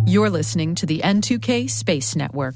You're listening to the N2K Space Network.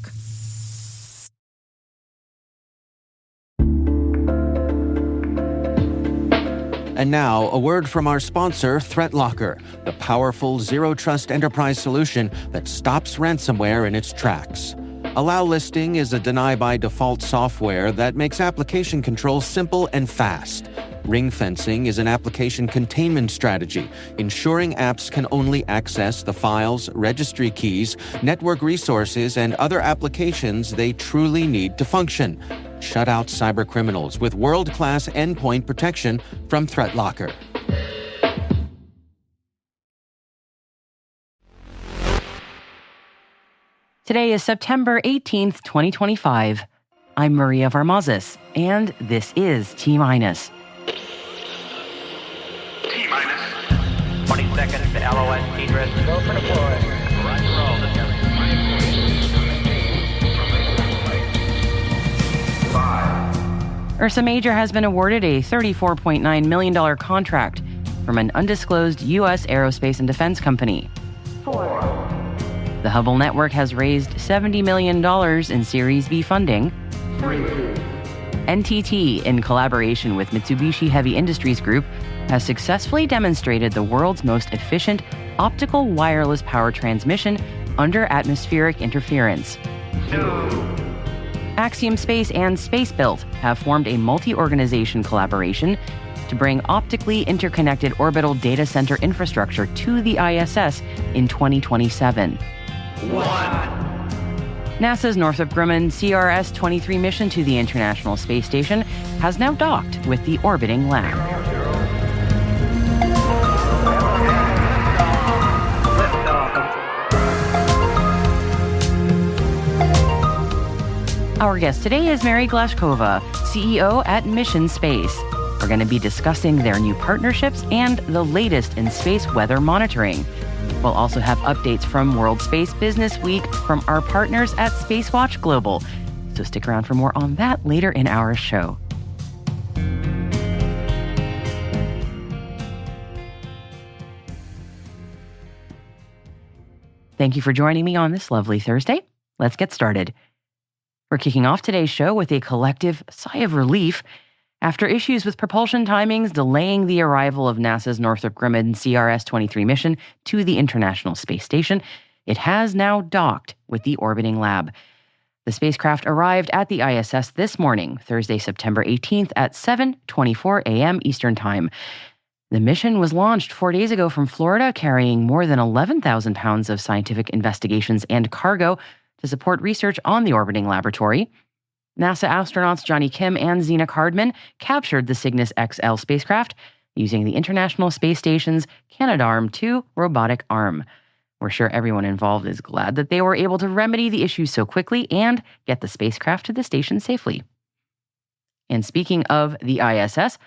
And now, a word from our sponsor, ThreatLocker, the powerful zero-trust enterprise solution that stops ransomware in its tracks. Allow Listing is a deny-by-default software that makes application control simple and fast. Ring fencing is an application containment strategy, ensuring apps can only access the files, registry keys, network resources, and other applications they truly need to function. Shut out cybercriminals with world-class endpoint protection from ThreatLocker. Today is September 18th, 2025. I'm Maria Varmazis, and this is T-Minus. T-Minus. 20 seconds to LOS T-Dress. Go for deploy. Roger roll. Ursa Major has been awarded a $34.9 million contract from an undisclosed U.S. aerospace and defense company. 4. The Hubble network has raised $70 million in Series B funding. 3. NTT, in collaboration with Mitsubishi Heavy Industries Group, has successfully demonstrated the world's most efficient optical wireless power transmission under atmospheric interference. 2. Axiom Space and Spacebilt have formed a multi-organization collaboration to bring optically interconnected orbital data center infrastructure to the ISS in 2027. 1. NASA's Northrop Grumman CRS-23 mission to the International Space Station has now docked with the orbiting lab. Our guest today is Mary Glazkova, CEO at Mission Space. We're going to be discussing their new partnerships and the latest in space weather monitoring. We'll also have updates from World Space Business Week from our partners at Spacewatch Global. So stick around for more on that later in our show. Thank you for joining me on this lovely Thursday. Let's get started. We're kicking off today's show with a collective sigh of relief after issues with propulsion timings delaying the arrival of NASA's Northrop Grumman CRS-23 mission to the International Space Station. It has now docked with the orbiting lab. The spacecraft arrived at the ISS this morning, Thursday, September 18th at 7:24 a.m. Eastern Time. The mission was launched 4 days ago from Florida, carrying more than 11,000 pounds of scientific investigations and cargo to support research on the orbiting laboratory. NASA astronauts Johnny Kim and Zena Cardman captured the Cygnus XL spacecraft using the International Space Station's Canadarm2 robotic arm. We're sure everyone involved is glad that they were able to remedy the issues so quickly and get the spacecraft to the station safely. And speaking of the ISS,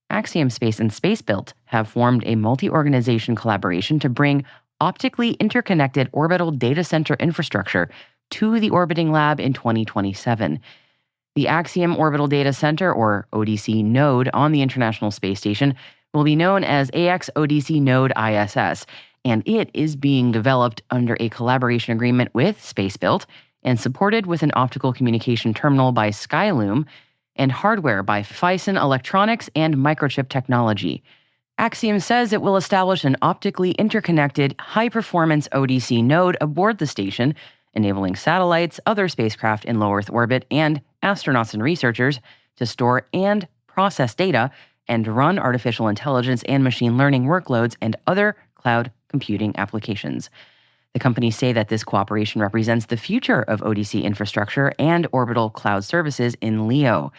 Axiom Space and Spacebilt have formed a multi-organization collaboration to bring optically interconnected orbital data center infrastructure to the orbiting lab in 2027. The Axiom Orbital Data Center, or ODC node, on the International Space Station will be known as AX-ODC Node ISS, and it is being developed under a collaboration agreement with Spacebilt and supported with an optical communication terminal by Skyloom and hardware by Phison Electronics and Microchip Technology. Axiom says it will establish an optically interconnected, high-performance ODC node aboard the station, enabling satellites, other spacecraft in low Earth orbit, and astronauts and researchers to store and process data and run artificial intelligence and machine learning workloads and other cloud computing applications. The companies say that this cooperation represents the future of ODC infrastructure and orbital cloud services in LEO.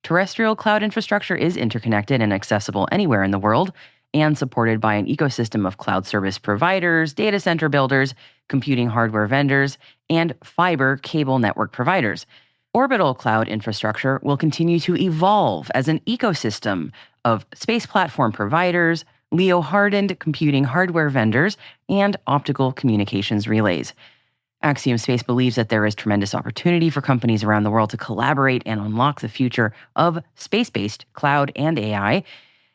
Terrestrial cloud infrastructure is interconnected and accessible anywhere in the world and supported by an ecosystem of cloud service providers, data center builders, computing hardware vendors, and fiber cable network providers. Orbital cloud infrastructure will continue to evolve as an ecosystem of space platform providers, LEO-hardened computing hardware vendors, and optical communications relays. Axiom Space believes that there is tremendous opportunity for companies around the world to collaborate and unlock the future of space-based cloud and AI.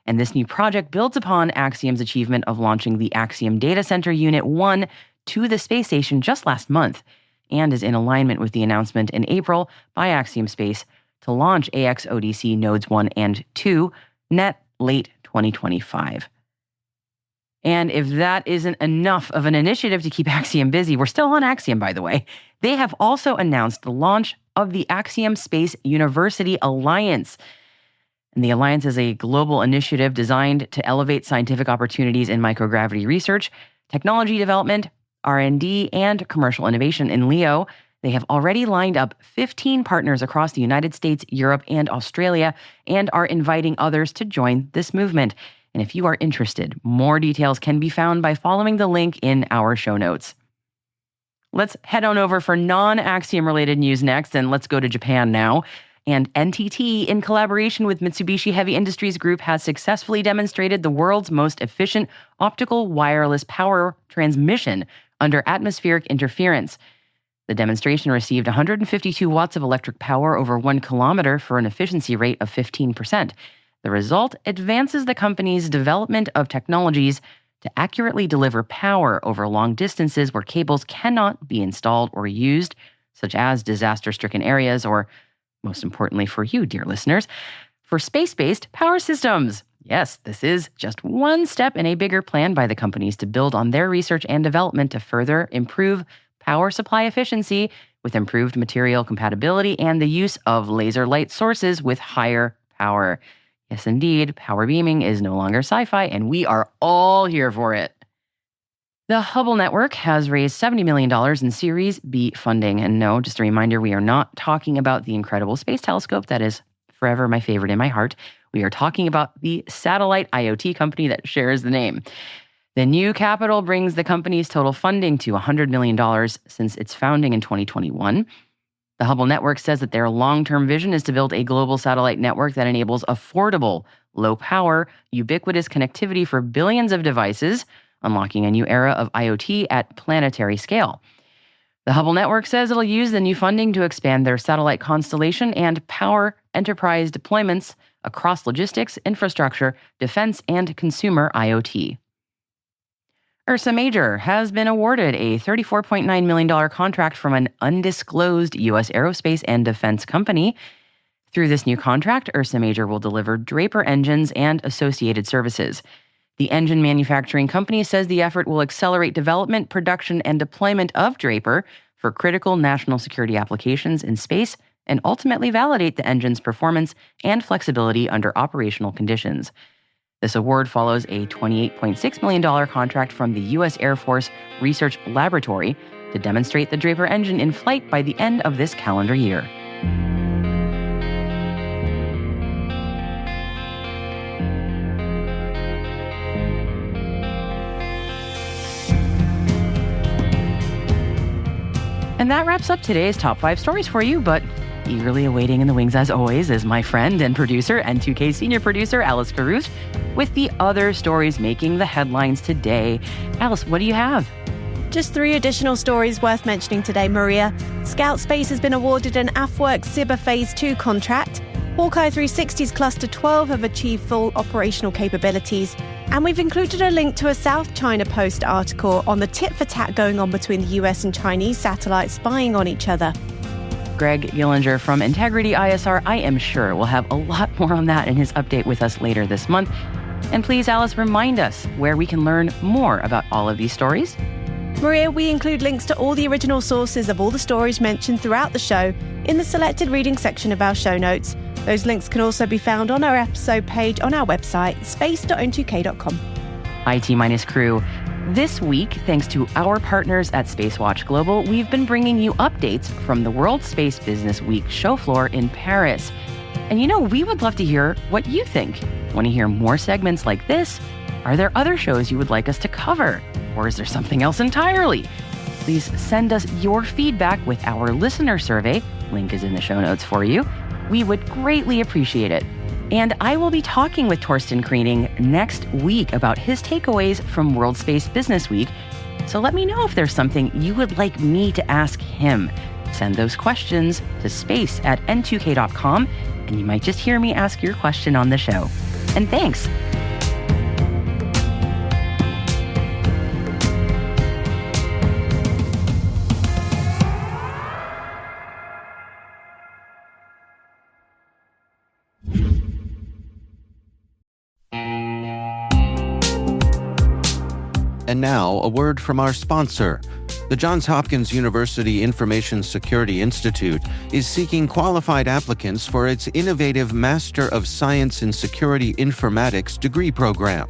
And this new project builds upon Axiom's achievement of launching the Axiom Datacenter Unit 1 to the space station just last month, and is in alignment with the announcement in April by Axiom Space to launch AX-ODC Nodes 1 and 2 net late 2025. And if that isn't enough of an initiative to keep Axiom busy, we're still on Axiom, by the way, they have also announced the launch of the Axiom Space University Alliance. And the Alliance is a global initiative designed to elevate scientific opportunities in microgravity research, technology development, R&D, and commercial innovation in LEO. They have already lined up 15 partners across the United States, Europe, and Australia, and are inviting others to join this movement. And if you are interested, more details can be found by following the link in our show notes. Let's head on over for non-Axiom-related news next, and let's go to Japan now. And NTT, in collaboration with Mitsubishi Heavy Industries Group, has successfully demonstrated the world's most efficient optical wireless power transmission under atmospheric interference. The demonstration received 152 watts of electric power over 1 kilometer for an efficiency rate of 15%. The result advances the company's development of technologies to accurately deliver power over long distances where cables cannot be installed or used, such as disaster-stricken areas or, most importantly for you, dear listeners, for space-based power systems. Yes, this is just one step in a bigger plan by the companies to build on their research and development to further improve power supply efficiency with improved material compatibility and the use of laser light sources with higher power. Yes, indeed, power beaming is no longer sci-fi, and we are all here for it. The Hubble Network has raised $70 million in Series B funding. And no, just a reminder, we are not talking about the incredible space telescope that is forever my favorite in my heart. We are talking about the satellite IoT company that shares the name. The new capital brings the company's total funding to $100 million since its founding in 2021. The Hubble Network says that their long-term vision is to build a global satellite network that enables affordable, low-power, ubiquitous connectivity for billions of devices, unlocking a new era of IoT at planetary scale. The Hubble Network says it'll use the new funding to expand their satellite constellation and power enterprise deployments across logistics, infrastructure, defense, and consumer IoT. Ursa Major has been awarded a $34.9 million contract from an undisclosed U.S. aerospace and defense company. Through this new contract, Ursa Major will deliver Draper engines and associated services. The engine manufacturing company says the effort will accelerate development, production, and deployment of Draper for critical national security applications in space and ultimately validate the engine's performance and flexibility under operational conditions. This award follows a $28.6 million contract from the U.S. Air Force Research Laboratory to demonstrate the Draper engine in flight by the end of this calendar year. And that wraps up today's top 5 stories for you, but eagerly awaiting in the wings, as always, is my friend and producer, N2K senior producer, Alice Caruth, with the other stories making the headlines today. Alice, what do you have? Just 3 additional stories worth mentioning today, Maria. Scout Space has been awarded an AFWERX SIBA Phase 2 contract. Hawkeye 360's Cluster 12 have achieved full operational capabilities. And we've included a link to a South China Post article on the tit-for-tat going on between the US and Chinese satellites spying on each other. Greg Gillinger from Integrity ISR, I am sure, will have a lot more on that in his update with us later this month. And please, Alice, remind us where we can learn more about all of these stories. Maria, we include links to all the original sources of all the stories mentioned throughout the show in the selected reading section of our show notes. Those links can also be found on our episode page on our website, space.n2k.com. IT-crew. This week, thanks to our partners at Spacewatch Global, we've been bringing you updates from the World Space Business Week show floor in Paris. And we would love to hear what you think. Want to hear more segments like this? Are there other shows you would like us to cover? Or is there something else entirely? Please send us your feedback with our listener survey. Link is in the show notes for you. We would greatly appreciate it. And I will be talking with Torsten Kriening next week about his takeaways from World Space Business Week. So let me know if there's something you would like me to ask him. Send those questions to space@n2k.com, and you might just hear me ask your question on the show. And thanks. And now, a word from our sponsor. The Johns Hopkins University Information Security Institute is seeking qualified applicants for its innovative Master of Science in Security Informatics degree program.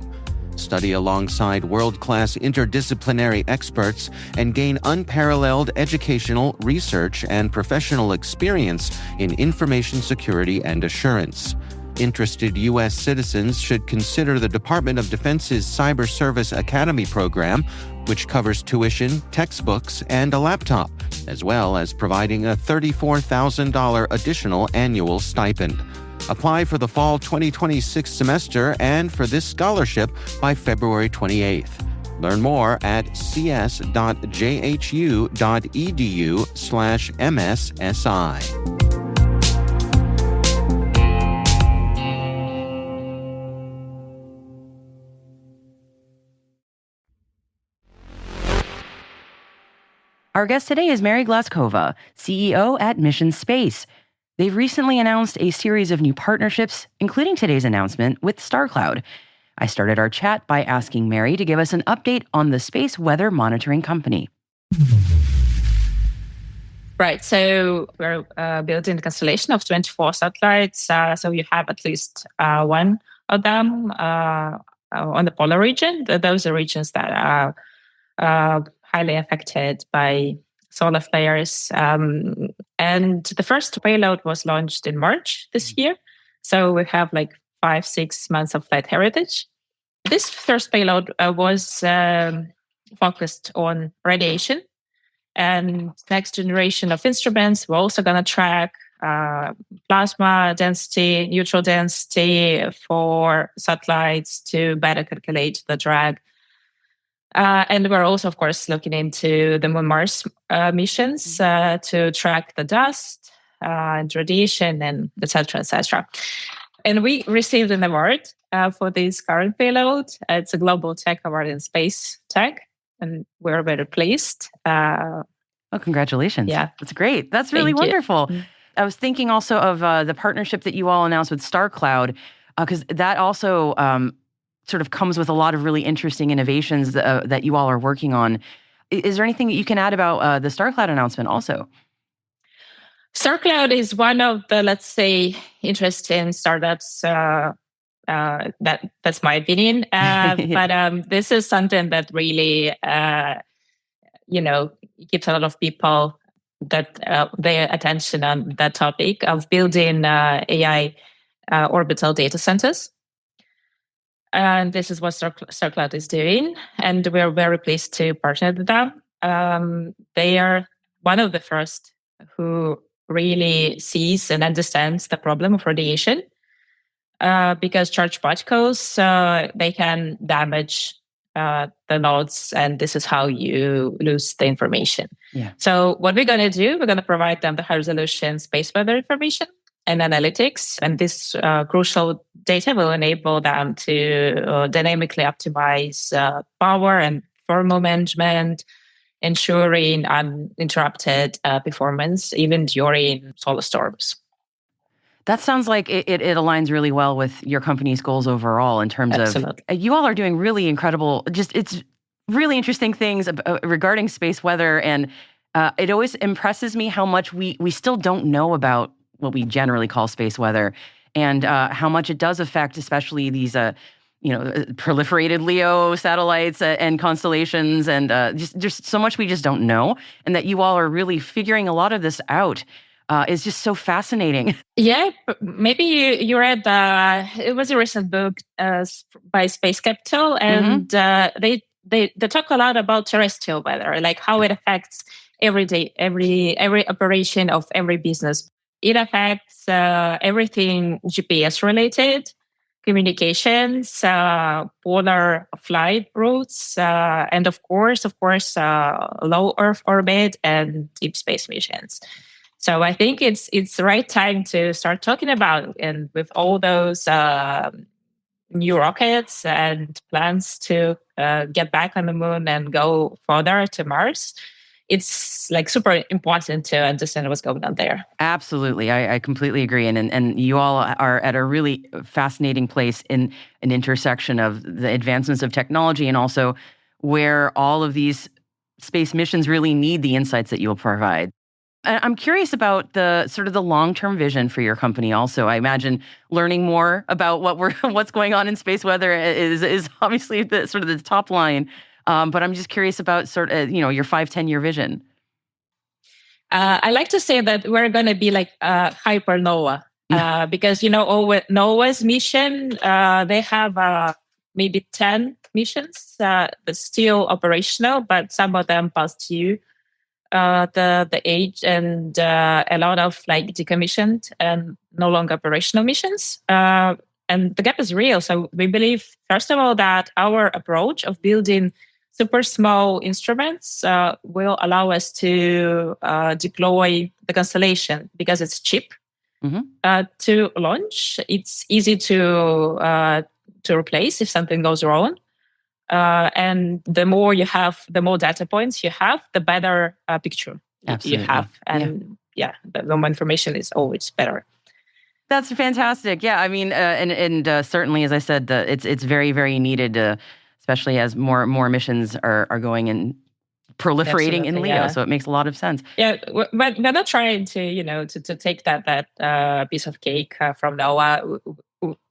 Study alongside world-class interdisciplinary experts and gain unparalleled educational, research, and professional experience in information security and assurance. Interested U.S. citizens should consider the Department of Defense's Cyber Service Academy program, which covers tuition, textbooks, and a laptop, as well as providing a $34,000 additional annual stipend. Apply for the fall 2026 semester and for this scholarship by February 28th. Learn more at cs.jhu.edu/MSSI. Our guest today is Mary Glazkova, CEO at Mission Space. They've recently announced a series of new partnerships, including today's announcement with StarCloud. I started our chat by asking Mary to give us an update on the space weather monitoring company. Right. So we're building a constellation of 24 satellites. So you have at least one of them on the polar region. Those are regions that are highly affected by solar flares. And the first payload was launched in March this year. So we have like 5-6 months of flight heritage. This first payload was focused on radiation. And next generation of instruments, we're also going to track plasma density, neutral density for satellites to better calculate the drag. And we're also, of course, looking into the Moon-Mars missions to track the dust and radiation and et cetera, et cetera. And we received an award for this current payload. It's a Global Tech Award in Space Tech, and we're very pleased. Oh, congratulations. Yeah. That's great. That's really wonderful. I was thinking also of the partnership that you all announced with StarCloud, because that also sort of comes with a lot of really interesting innovations that you all are working on. Is there anything that you can add about the StarCloud announcement also? StarCloud is one of the, let's say, interesting startups. That's my opinion. But this is something that really, keeps a lot of people their attention on that topic of building AI orbital data centers. And this is what StarCloud is doing. And we're very pleased to partner with them. They are one of the first who really sees and understands the problem of radiation. Because charged particles, they can damage the nodes, and this is how you lose the information. Yeah. So what we're going to do, we're going to provide them the high-resolution space weather information and analytics, and this crucial data will enable them to dynamically optimize power and thermal management, ensuring uninterrupted performance even during solar storms. That sounds like it aligns really well with your company's goals overall in terms Absolutely. of you all are doing really incredible, it's really interesting things regarding space weather. And it always impresses me how much we still don't know about what we generally call space weather, and how much it does affect, especially these, proliferated LEO satellites and constellations, and just so much we just don't know, and that you all are really figuring a lot of this out is just so fascinating. Yeah, maybe you read, it was a recent book by Space Capital, and they talk a lot about terrestrial weather, like how it affects every operation of every business. It affects everything GPS related, communications, polar flight routes, and of course, low Earth orbit and deep space missions. So I think it's the right time to start talking about, and with all those new rockets and plans to get back on the moon and go further to Mars, it's like super important to understand what's going on there. Absolutely. I completely agree. And you all are at a really fascinating place in an intersection of the advancements of technology and also where all of these space missions really need the insights that you'll provide. I'm curious about the sort of the long-term vision for your company also. I imagine learning more about what's going on in space weather is obviously the sort of the top line. But I'm just curious about sort of, your 5-10 year vision. I like to say that we're going to be like hypernova because, NOAA's mission, they have maybe 10 missions that's still operational, but some of them past due the age, and a lot of like decommissioned and no longer operational missions. And the gap is real. So we believe, first of all, that our approach of building super small instruments will allow us to deploy the constellation because it's cheap to launch. It's easy to replace if something goes wrong. And the more data points you have, the better picture you have. And the more information is always better. That's fantastic. Yeah, I mean, and certainly, as I said, it's very, very needed, especially as more missions are going and proliferating in LEO. So it makes a lot of sense. Yeah, but we're not trying to take that piece of cake from NOAA.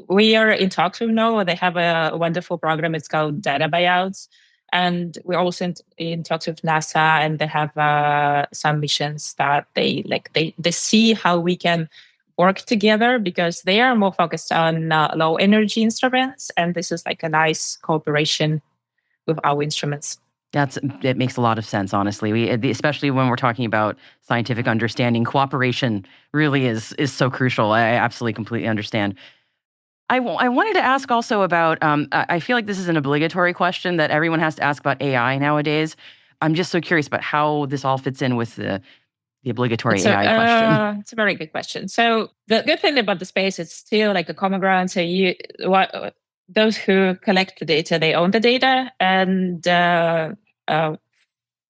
We are in talks with NOAA. They have a wonderful program. It's called Data Buyouts. And we're also in talks with NASA, and they have some missions that they see how we can work together, because they are more focused on low energy instruments. And this is like a nice cooperation with our instruments. It makes a lot of sense, honestly. Especially when we're talking about scientific understanding, cooperation really is so crucial. I absolutely, completely understand. I wanted to ask also about, I feel like this is an obligatory question that everyone has to ask about AI nowadays. I'm just so curious about how this all fits in with the obligatory AI question. It's a very good question. So the good thing about the space, it's still like a common ground. So those who collect the data, they own the data. And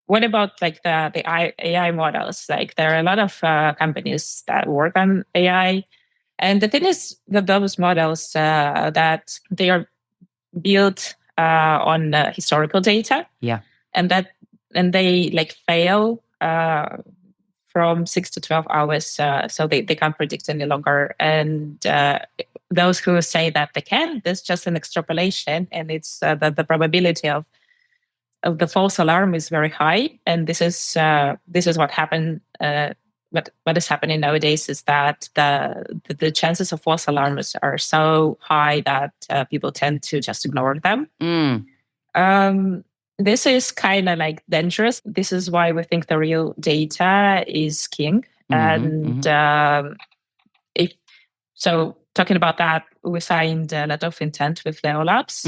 what about like the AI models? Like there are a lot of companies that work on AI. And the thing is that those models, that they are built on historical data. Yeah. And they like fail from 6 to 12 hours. So they can't predict any longer. And those who say that they can, there's just an extrapolation. And it's the probability of the false alarm is very high. And this is what happened. What is happening nowadays is that the chances of false alarms are so high that people tend to just ignore them. This is kind of like dangerous. This is why we think the real data is king. And talking about that, we signed a letter of intent with Leo Labs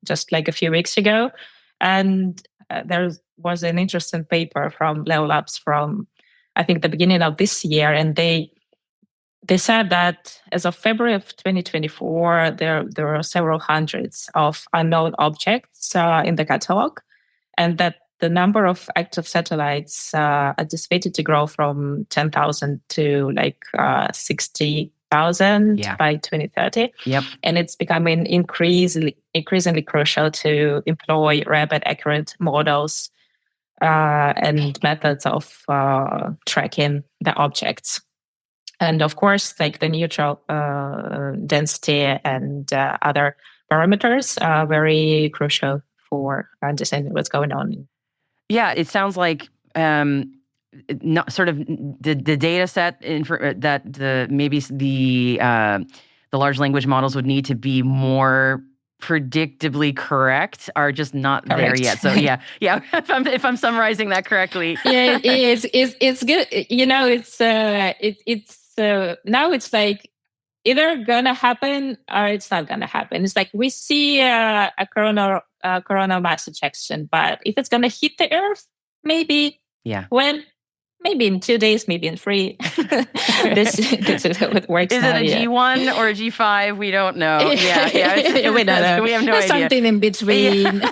just like a few weeks ago. And there was an interesting paper from Leo Labs from, I think, the beginning of this year. And they said that as of February of 2024, there are several hundreds of unknown objects in the catalog, and that the number of active satellites anticipated to grow from 10,000 to like 60,000 by 2030. Yep. And it's becoming increasingly crucial to employ rapid, accurate models and methods of tracking the objects. And of course, like the neutral density and other parameters are very crucial for understanding what's going on. Yeah, it sounds like not sort of the data set that maybe the large language models would need to be more predictably correct are just not there yet. So yeah. If I'm summarizing that correctly, yeah, it's good. It's now it's like either gonna happen or it's not gonna happen. It's like we see a coronal mass ejection, but if it's gonna hit the Earth, maybe when. Maybe in 2 days, maybe in 3. This is how it works. Is it a G1 or a G5? We don't know. Yeah. We don't know. We have no idea. Something in between.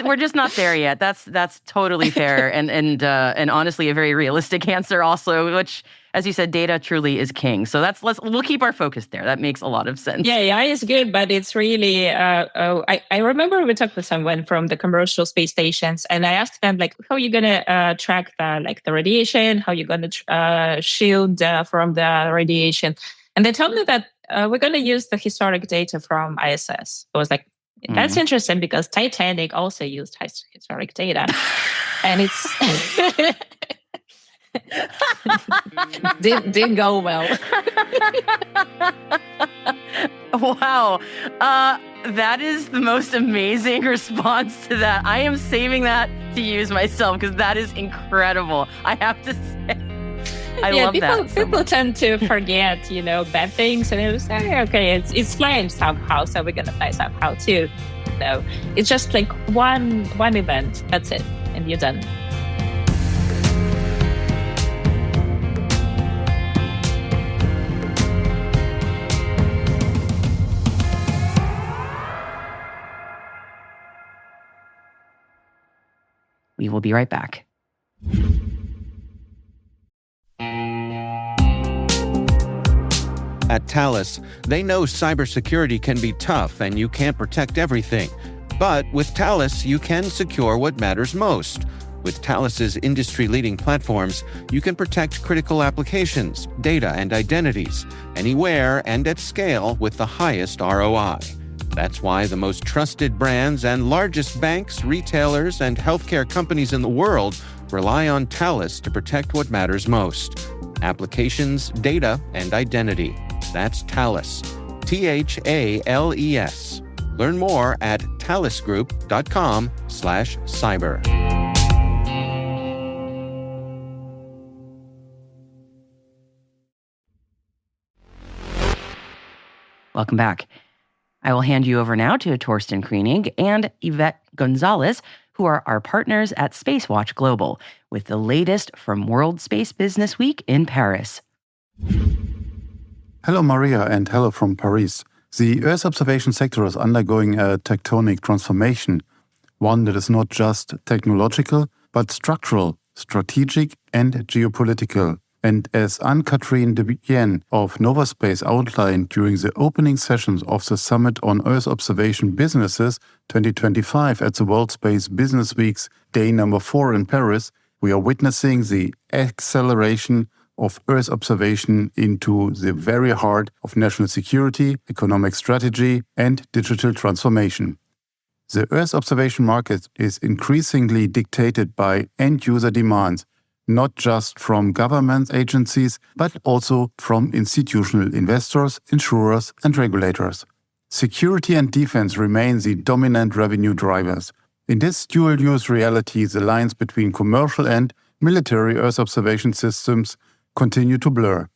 We're just not there yet. That's totally fair, and honestly, a very realistic answer also, which as you said, data truly is king. So we'll keep our focus there. That makes a lot of sense. Yeah, AI is good, but it's really, I remember we talked with someone from the commercial space stations, and I asked them, like, how are you going to track the radiation? How are you going to shield from the radiation? And they told me that we're going to use the historic data from ISS. I was like, that's interesting because Titanic also used historic data. And it's... didn't go well. Wow. That is the most amazing response to that. I am saving that to use myself because that is incredible. I have to say. I love that. People tend to forget, bad things, and it was okay. It's flying somehow, so we're gonna fly somehow too. So it's just like one event. That's it, and you're done. We will be right back. At Thales, they know cybersecurity can be tough and you can't protect everything. But with Thales, you can secure what matters most. With Thales's industry-leading platforms, you can protect critical applications, data, and identities, anywhere and at scale with the highest ROI. That's why the most trusted brands and largest banks, retailers, and healthcare companies in the world rely on Thales to protect what matters most: applications, data, and identity. That's Thales. THALES. Learn more at thalesgroup.com/cyber. Welcome back. I will hand you over now to Torsten Krienig and Yvette Gonzalez, who are our partners at Spacewatch Global, with the latest from World Space Business Week in Paris. Hello, Maria, and hello from Paris. The Earth observation sector is undergoing a tectonic transformation, one that is not just technological, but structural, strategic, and geopolitical. And as Anne-Catherine Debienne of Novaspace outlined during the opening sessions of the Summit on Earth Observation Businesses 2025 at the World Space Business Week's day number 4 in Paris, we are witnessing the acceleration of Earth observation into the very heart of national security, economic strategy, and digital transformation. The Earth observation market is increasingly dictated by end-user demands, not just from government agencies, but also from institutional investors, insurers, and regulators. Security and defense remain the dominant revenue drivers. In this dual-use reality, the lines between commercial and military Earth observation systems continue to blur.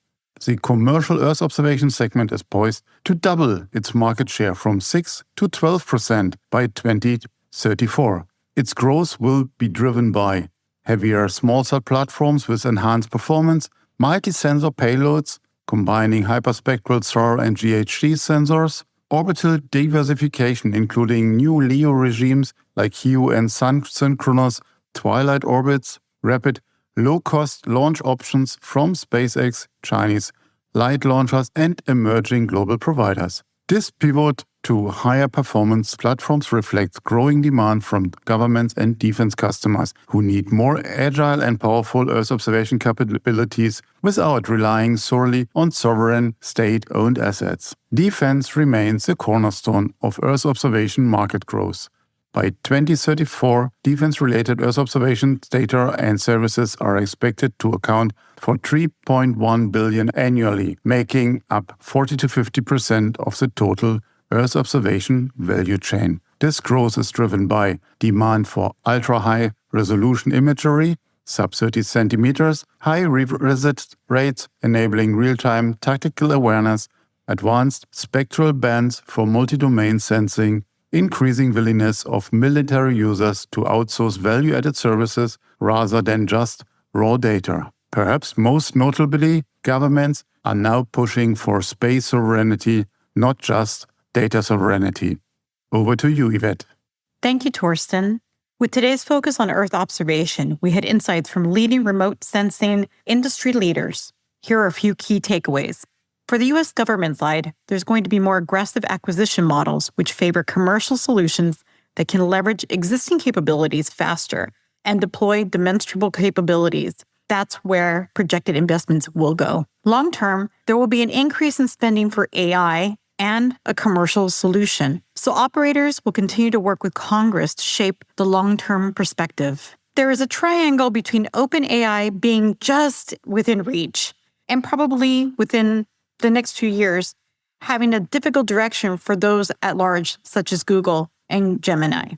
The commercial Earth observation segment is poised to double its market share from 6 to 12% by 2034. Its growth will be driven by heavier small-cell platforms with enhanced performance, multi-sensor payloads, combining hyperspectral SAR and GHD sensors, orbital diversification, including new LEO regimes like HEO and sun-synchronous twilight orbits, rapid, low-cost launch options from SpaceX, Chinese light launchers, and emerging global providers. This pivot to higher performance platforms reflects growing demand from governments and defense customers who need more agile and powerful Earth observation capabilities without relying solely on sovereign state-owned assets. Defense remains the cornerstone of Earth observation market growth. By 2034, defense-related Earth observation data and services are expected to account for $3.1 billion annually, making up 40 to 50% of the total Earth observation value chain. This growth is driven by demand for ultra-high resolution imagery, sub-30 centimeters, high revisit rates enabling real-time tactical awareness, advanced spectral bands for multi-domain sensing, increasing willingness of military users to outsource value-added services rather than just raw data. Perhaps most notably, governments are now pushing for space sovereignty, not just data sovereignty. Over to you, Yvette. Thank you, Torsten. With today's focus on Earth observation, we had insights from leading remote sensing industry leaders. here are a few key takeaways. For the U.S. government side, there's going to be more aggressive acquisition models which favor commercial solutions that can leverage existing capabilities faster and deploy demonstrable capabilities. That's where projected investments will go. Long term, there will be an increase in spending for AI and a commercial solution. So operators will continue to work with Congress to shape the long-term perspective. There is a triangle between OpenAI being just within reach and probably within the next few years having a difficult direction for those at large, such as Google and Gemini.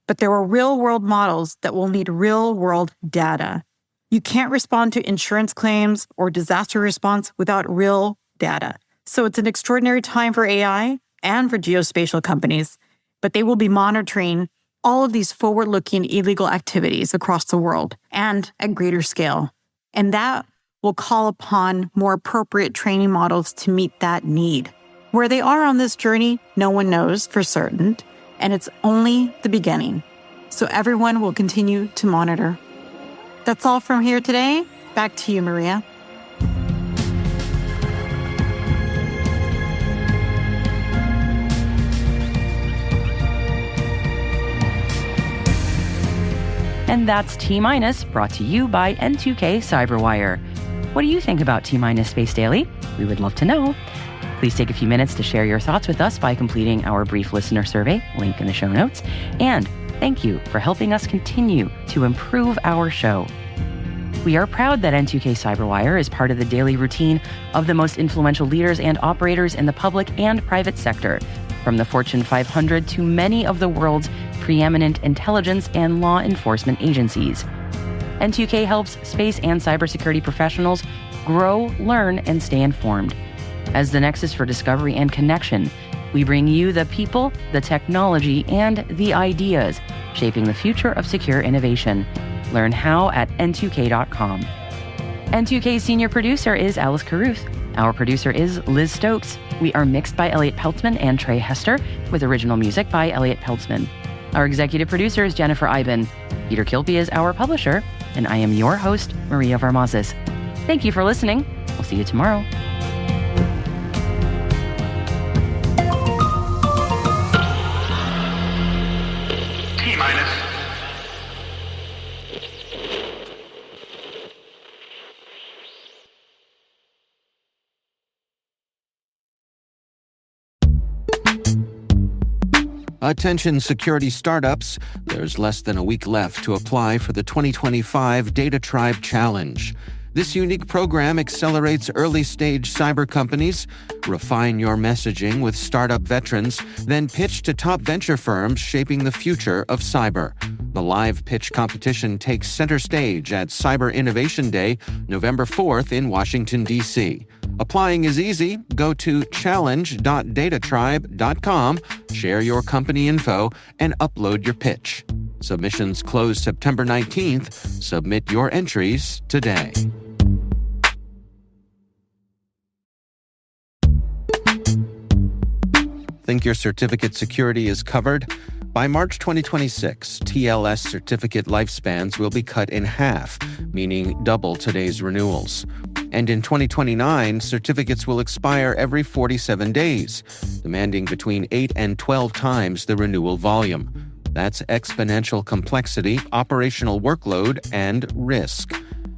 But there are real-world models that will need real-world data. You can't respond to insurance claims or disaster response without real data. So it's an extraordinary time for AI and for geospatial companies, but they will be monitoring all of these forward-looking illegal activities across the world and at greater scale. And that will call upon more appropriate training models to meet that need. Where they are on this journey, no one knows for certain, and it's only the beginning. So everyone will continue to monitor. That's all from here today. Back to you, Maria. And that's T-Minus, brought to you by N2K Cyberwire. What do you think about T-Minus Space Daily? We would love to know. Please take a few minutes to share your thoughts with us by completing our brief listener survey, link in the show notes. And thank you for helping us continue to improve our show. We are proud that N2K Cyberwire is part of the daily routine of the most influential leaders and operators in the public and private sector, from the Fortune 500 to many of the world's preeminent intelligence and law enforcement agencies. N2K helps space and cybersecurity professionals grow, learn, and stay informed. As the nexus for discovery and connection, we bring you the people, the technology, and the ideas shaping the future of secure innovation. Learn how at n2k.com. N2K's senior producer is Alice Carruth. Our producer is Liz Stokes. We are mixed by Elliot Peltzman and Trey Hester, with original music by Elliot Peltzman. Our executive producer is Jennifer Iben. Peter Kilby is our publisher, and I am your host, Maria Varmazes. Thank you for listening. We'll see you tomorrow. T-minus. Attention security startups, there's less than a week left to apply for the 2025 Data Tribe Challenge. This unique program accelerates early-stage cyber companies, refine your messaging with startup veterans, then pitch to top venture firms shaping the future of cyber. The live pitch competition takes center stage at Cyber Innovation Day, November 4th in Washington, D.C. Applying is easy. Go to challenge.datatribe.com, share your company info, and upload your pitch. Submissions close September 19th. Submit your entries today. Think your certificate security is covered? By March 2026, TLS certificate lifespans will be cut in half, meaning double today's renewals. And in 2029, certificates will expire every 47 days, demanding between 8 and 12 times the renewal volume. That's exponential complexity, operational workload, and risk,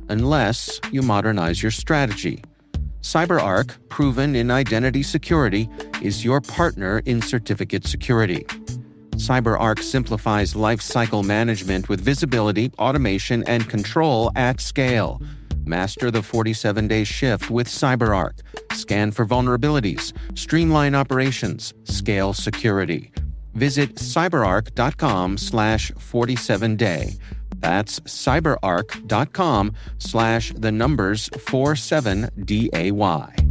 unless you modernize your strategy. CyberArk, proven in identity security, is your partner in certificate security. CyberArk simplifies lifecycle management with visibility, automation, and control at scale. Master the 47-day shift with CyberArk. Scan for vulnerabilities, streamline operations, scale security. Visit cyberark.com/47day. That's cyberark.com/47day.